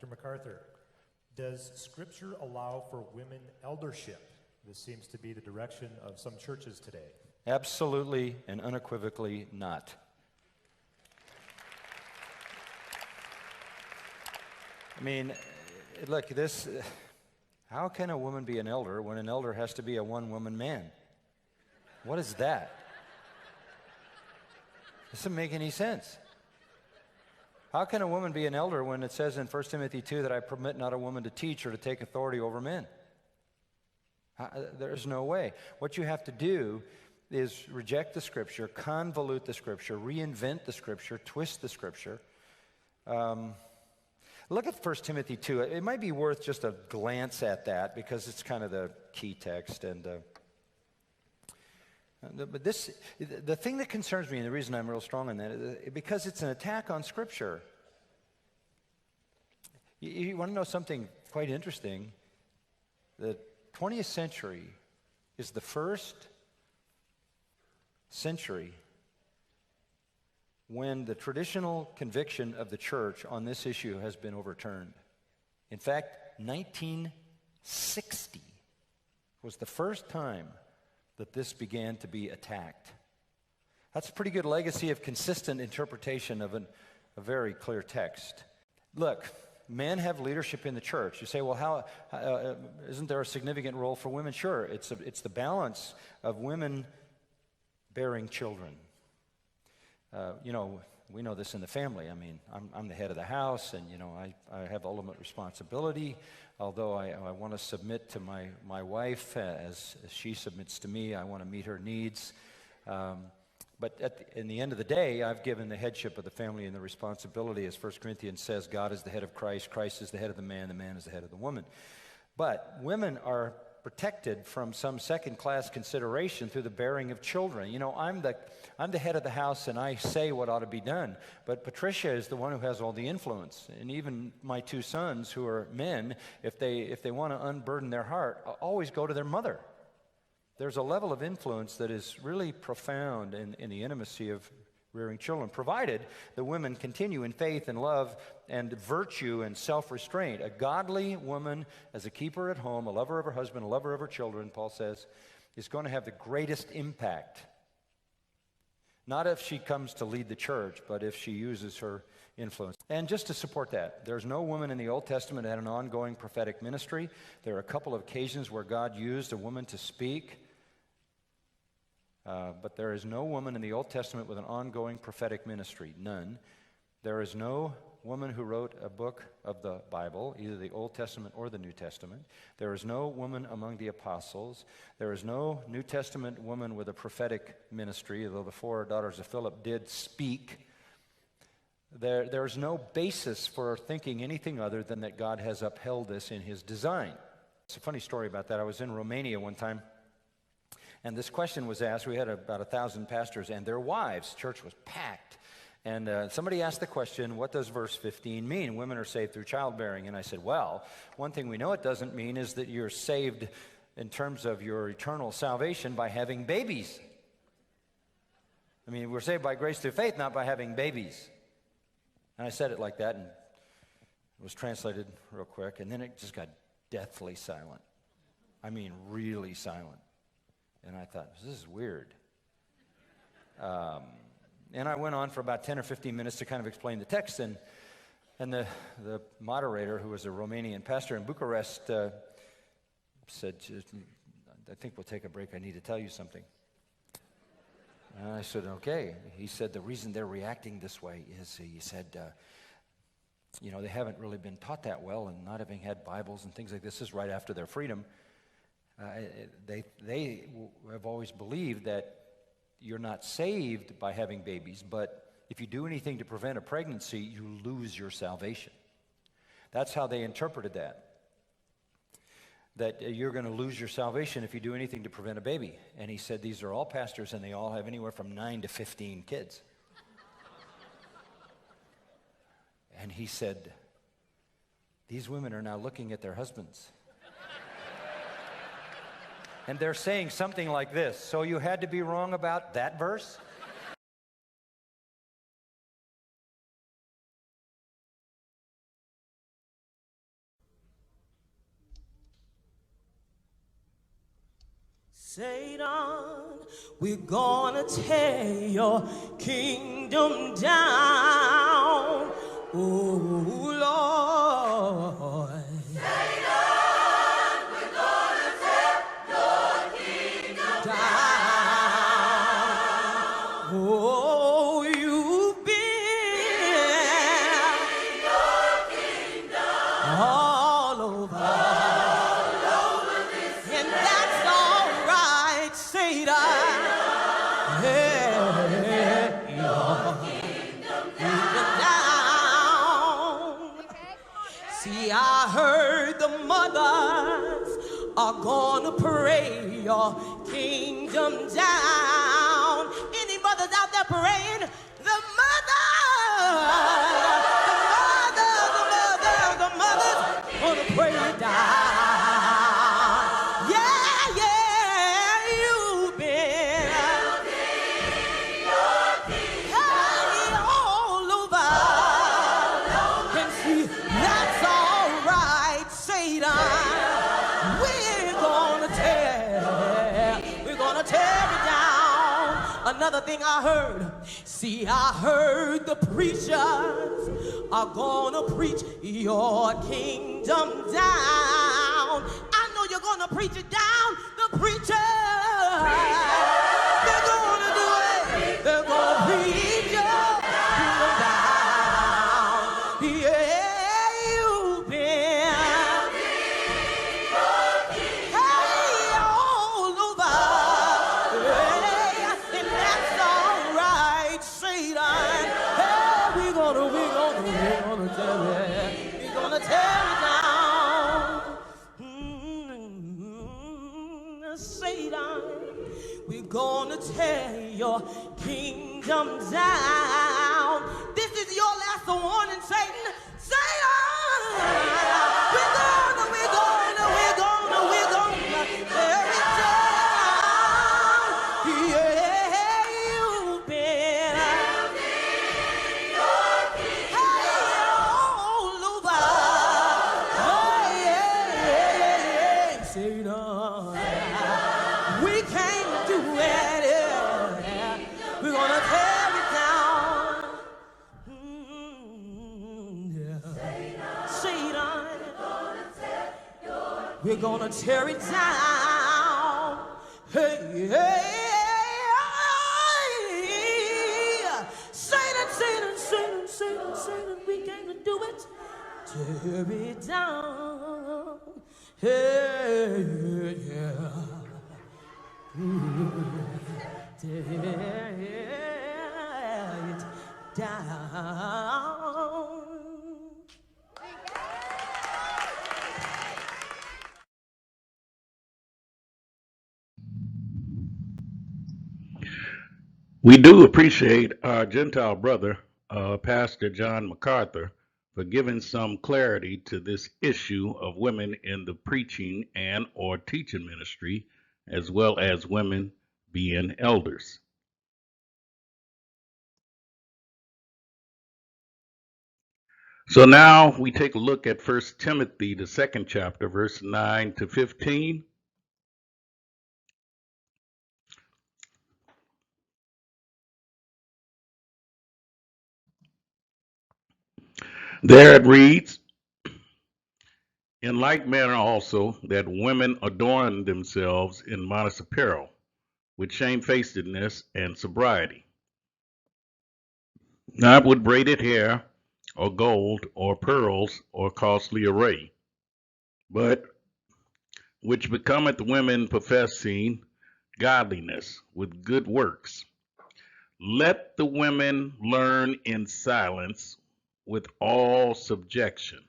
Dr. MacArthur, does Scripture allow for women eldership? This seems to be the direction of some churches today. Absolutely and unequivocally not. I mean, look, how can a woman be an elder when an elder has to be a one-woman man? What is that? Doesn't make any sense. How can a woman be an elder when it says in 1 Timothy 2 that I permit not a woman to teach or to take authority over men? There's no way. What you have to do is reject the Scripture, convolute the Scripture, reinvent the Scripture, twist the Scripture. Look at 1 Timothy 2. It might be worth just a glance at that because it's kind of the key text. But the thing that concerns me, and the reason I'm real strong on that, is because it's an attack on Scripture. You want to know something quite interesting? The 20th century is the first century when the traditional conviction of the church on this issue has been overturned. In fact, 1960 was the first time that this began to be attacked. That's a pretty good legacy of consistent interpretation of a very clear text. Look, men have leadership in the church. You say, well, how isn't there a significant role for women? Sure, it's the balance of women bearing children. We know this in the family. I mean, I'm the head of the house, and, I have ultimate responsibility, although I want to submit to my wife as she submits to me. I want to meet her needs. But in the end of the day, I've given the headship of the family and the responsibility, as 1 Corinthians says, God is the head of Christ, Christ is the head of the man is the head of the woman. But women are protected from some second-class consideration through the bearing of children. I'm the head of the house, and I say what ought to be done. But Patricia is the one who has all the influence. And even my two sons, who are men, if they want to unburden their heart, always go to their mother. There's a level of influence that is really profound in the intimacy of rearing children, provided the women continue in faith and love and virtue and self-restraint. A godly woman, as a keeper at home, a lover of her husband, a lover of her children, Paul says, is going to have the greatest impact. Not if she comes to lead the church, but if she uses her influence. And just to support that, there's no woman in the Old Testament that had an ongoing prophetic ministry. There are a couple of occasions where God used a woman to speak. But there is no woman in the Old Testament with an ongoing prophetic ministry. None. There is no woman who wrote a book of the Bible, either the Old Testament or the New Testament. There is no woman among the apostles. There is no New Testament woman with a prophetic ministry, although the four daughters of Philip did speak. There is no basis for thinking anything other than that God has upheld this in his design. It's a funny story about that. I was in Romania one time, and this question was asked. We had about 1,000 pastors and their wives. Church was packed. And somebody asked the question, what does verse 15 mean? Women are saved through childbearing. And I said, well, one thing we know it doesn't mean is that you're saved in terms of your eternal salvation by having babies. I mean, we're saved by grace through faith, not by having babies. And I said it like that, and it was translated real quick. And then it just got deathly silent. I mean, really silent. And I thought, this is weird. And I went on for about 10 or 15 minutes to kind of explain the text. And the moderator, who was a Romanian pastor in Bucharest, said, I think we'll take a break. I need to tell you something. And I said, okay. He said, the reason they're reacting this way is, he said, they haven't really been taught that well, and not having had Bibles and things like this. This is right after their freedom. They have always believed that you're not saved by having babies, but if you do anything to prevent a pregnancy, you lose your salvation. That's how they interpreted that you're going to lose your salvation if you do anything to prevent a baby. And he said, these are all pastors, and they all have anywhere from 9 to 15 kids. And he said, these women are now looking at their husbands. And they're saying something like this, so you had to be wrong about that verse? Satan, we're gonna tear your kingdom down. Oh Lord. Satan, we're gonna tear your kingdom down. Oh, you've been your kingdom all over. And that's all right, Satan. Yeah, your kingdom down. See, I heard the mothers are gonna pray your kingdom down. Any mothers out there praying? The mothers gonna pray it down. Another thing I heard, see, I heard the preachers are gonna preach your kingdom down. I know you're gonna preach it down, the preachers. They're gonna do it. They're gonna preach your kingdom down. Yeah, you've been all over. We're gonna tear it down. Satan, we're gonna tear your kingdom down. This is your last warning, Satan. Satan, we're gonna tear it down. Yeah, you've been we can't do it. We're gonna tear it down. Satan, we're gonna tear it down. Hey, Satan, we can't do it. Tear it down. Hey, yeah. Tear it down. We do appreciate our Gentile brother, Pastor John MacArthur, for giving some clarity to this issue of women in the preaching and or teaching ministry, as well as women being elders. So now we take a look at 1 Timothy, the 2nd chapter, verse 9 to 15. There it reads, in like manner also that women adorn themselves in modest apparel, with shamefacedness and sobriety, not with braided hair, or gold, or pearls, or costly array, but which becometh women professing godliness with good works. Let the women learn in silence with all subjection.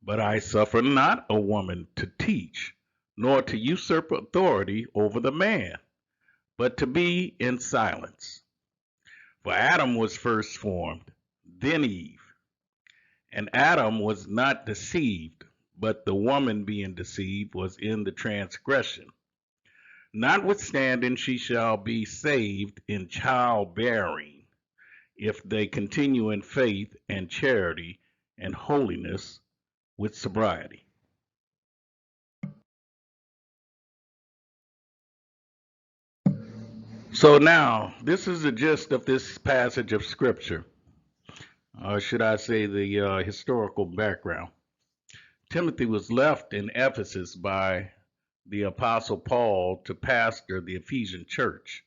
But I suffer not a woman to teach, nor to usurp authority over the man, but to be in silence. For Adam was first formed, then Eve. And Adam was not deceived, but the woman being deceived was in the transgression. Notwithstanding, she shall be saved in childbearing, if they continue in faith and charity and holiness with sobriety. So now, this is the gist of this passage of Scripture, or should I say the historical background. Timothy was left in Ephesus by the Apostle Paul to pastor the Ephesian church.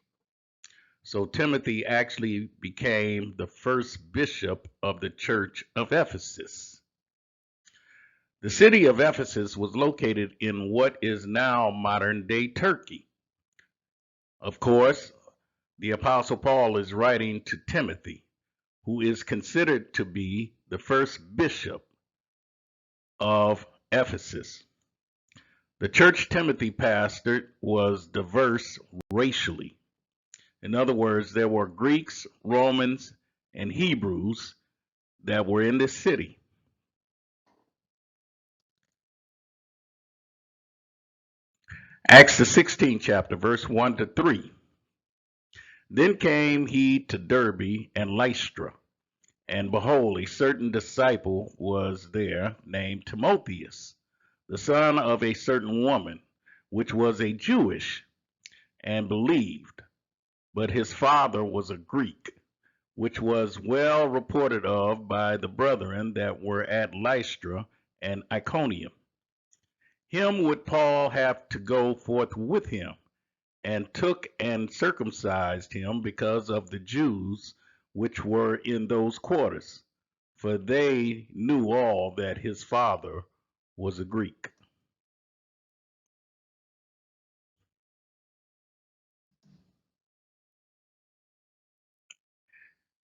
So Timothy actually became the first bishop of the church of Ephesus. The city of Ephesus was located in what is now modern-day Turkey. Of course, the Apostle Paul is writing to Timothy, who is considered to be the first bishop of Ephesus. The church Timothy pastored was diverse racially. In other words, there were Greeks, Romans, and Hebrews that were in this city. Acts the 16th chapter, verse 1 to 3. Then came he to Derbe and Lystra, and behold, a certain disciple was there named Timotheus, the son of a certain woman, which was a Jewish, and believed, but his father was a Greek, which was well reported of by the brethren that were at Lystra and Iconium. Him would Paul have to go forth with him, and took and circumcised him because of the Jews which were in those quarters, for they knew all that his father was a Greek.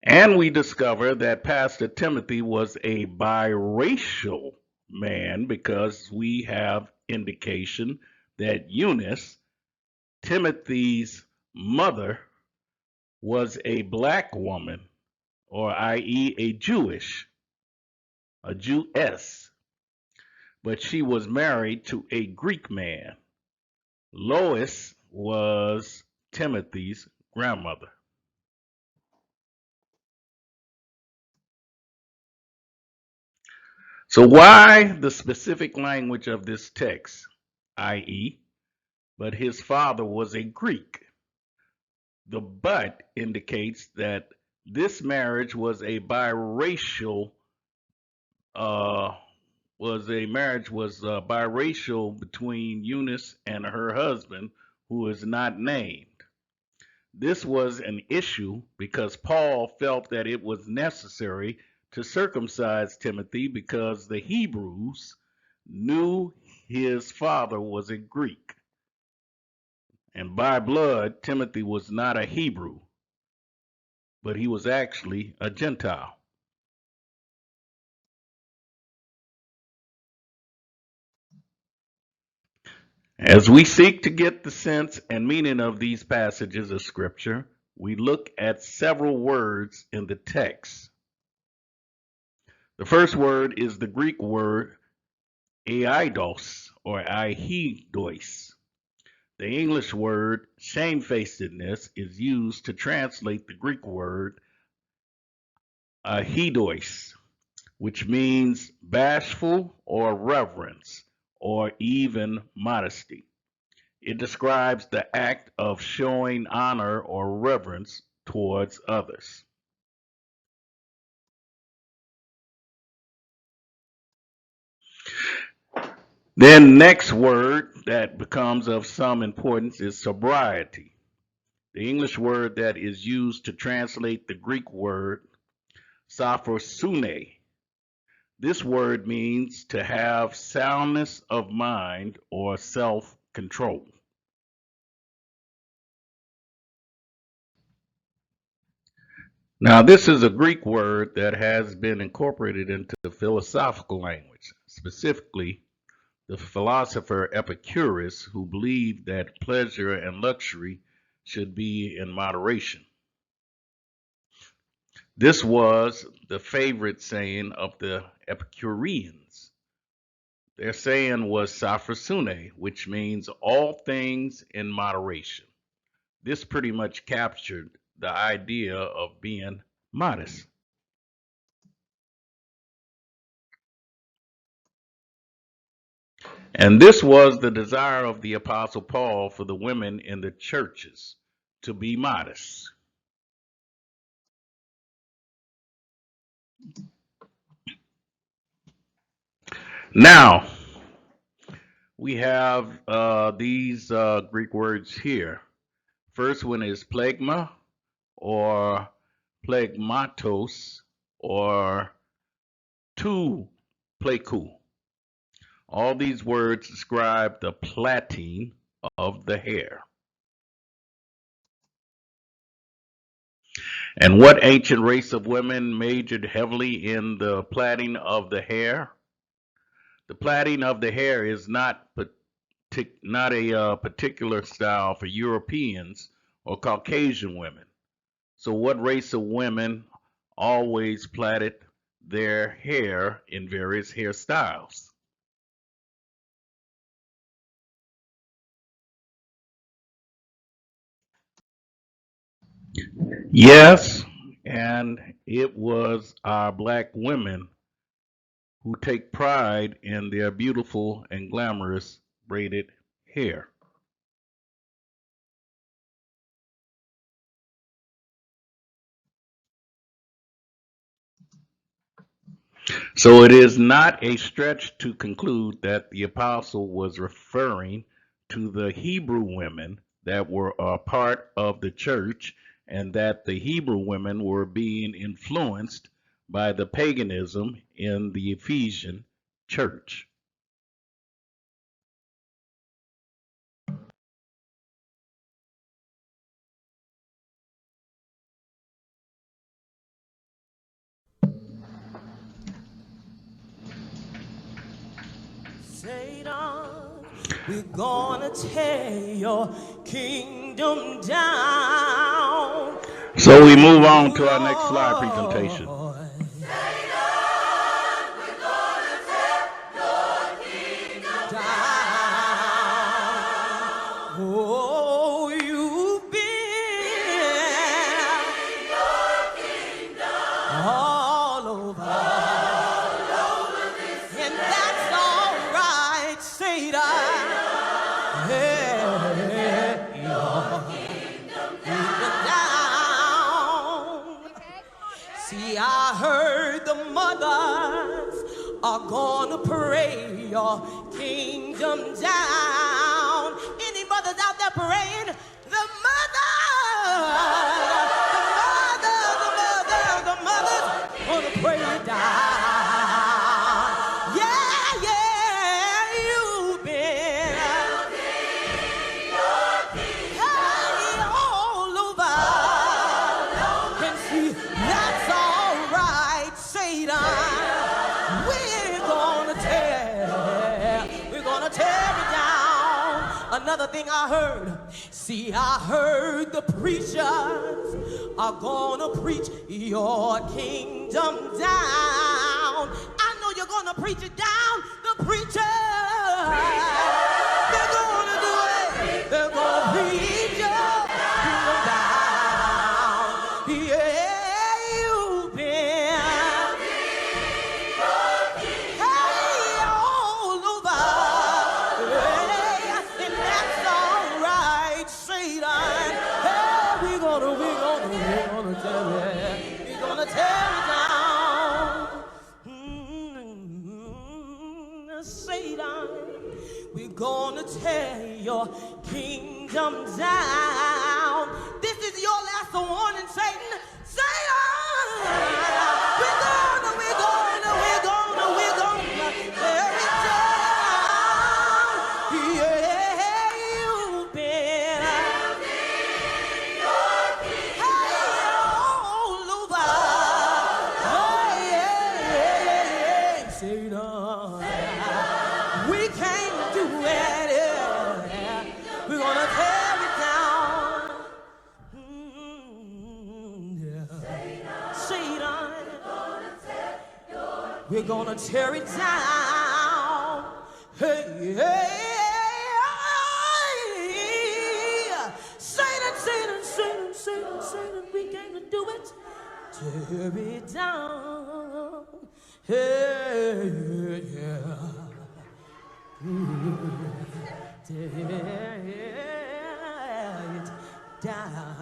And we discover that Pastor Timothy was a biracial man because we have indication that Eunice, Timothy's mother, was a black woman, or i.e. a Jewess, but she was married to a Greek man. Lois was Timothy's grandmother. So why the specific language of this text, i.e., but his father was a Greek? The but indicates that this marriage was a biracial biracial between Eunice and her husband, who is not named. This was an issue because Paul felt that it was necessary to circumcise Timothy because the Hebrews knew his father was a Greek. And by blood, Timothy was not a Hebrew, but he was actually a Gentile. As we seek to get the sense and meaning of these passages of Scripture, we look at several words in the text. The first word is the Greek word aidos or aidois. The English word shamefacedness is used to translate the Greek word aidois, which means bashful or reverence or even modesty. It describes the act of showing honor or reverence towards others. Then next word that becomes of some importance is sobriety. The English word that is used to translate the Greek word sophrosune. This word means to have soundness of mind or self-control. Now, this is a Greek word that has been incorporated into the philosophical language, specifically the philosopher Epicurus, who believed that pleasure and luxury should be in moderation. This was the favorite saying of the Epicureans. Their saying was sophrosune, which means all things in moderation. This pretty much captured the idea of being modest. And this was the desire of the Apostle Paul for the women in the churches, to be modest. Now, we have these Greek words here. First one is plegma or plegmatos or tu pleku. All these words describe the plaiting of the hair. And what ancient race of women majored heavily in the plaiting of the hair? The plaiting of the hair is not a particular style for Europeans or Caucasian women. So what race of women always plaited their hair in various hairstyles? Yes, and it was our black women who take pride in their beautiful and glamorous braided hair. So it is not a stretch to conclude that the apostle was referring to the Hebrew women that were a part of the church, and that the Hebrew women were being influenced by the paganism in the Ephesian church. Satan, we're gonna tear your kingdom down. So we move on to our next slide presentation. Oh, you've been all over, and that's all right, Satan. Yeah, your kingdom down. See, I heard the mothers are gonna pray your kingdom down. Any mothers out there praying? The mothers gonna pray it down. Yeah, you've been all over. And see, that's all right, Satan. We're gonna tear it down. Another thing I heard, see, I heard the preachers are gonna preach your kingdom down. I know you're gonna preach it down, the preachers. They're gonna do it. They're gonna preach your kingdom down. Yeah, you've been all over. And that's all right, Satan. Hey, we're gonna tear it down. Satan, we're gonna tear your kingdom down. This is your last warning, Satan. Satan, we're gonna tear it down. Yeah, you've been all over. Oh, yeah, Satan. We came to do it. Yeah. We're gonna tear it down. Yeah. Satan. We're gonna tear it down. Hey, Satan, we came to do it. Tear it down. Hey, yeah. Tear it down.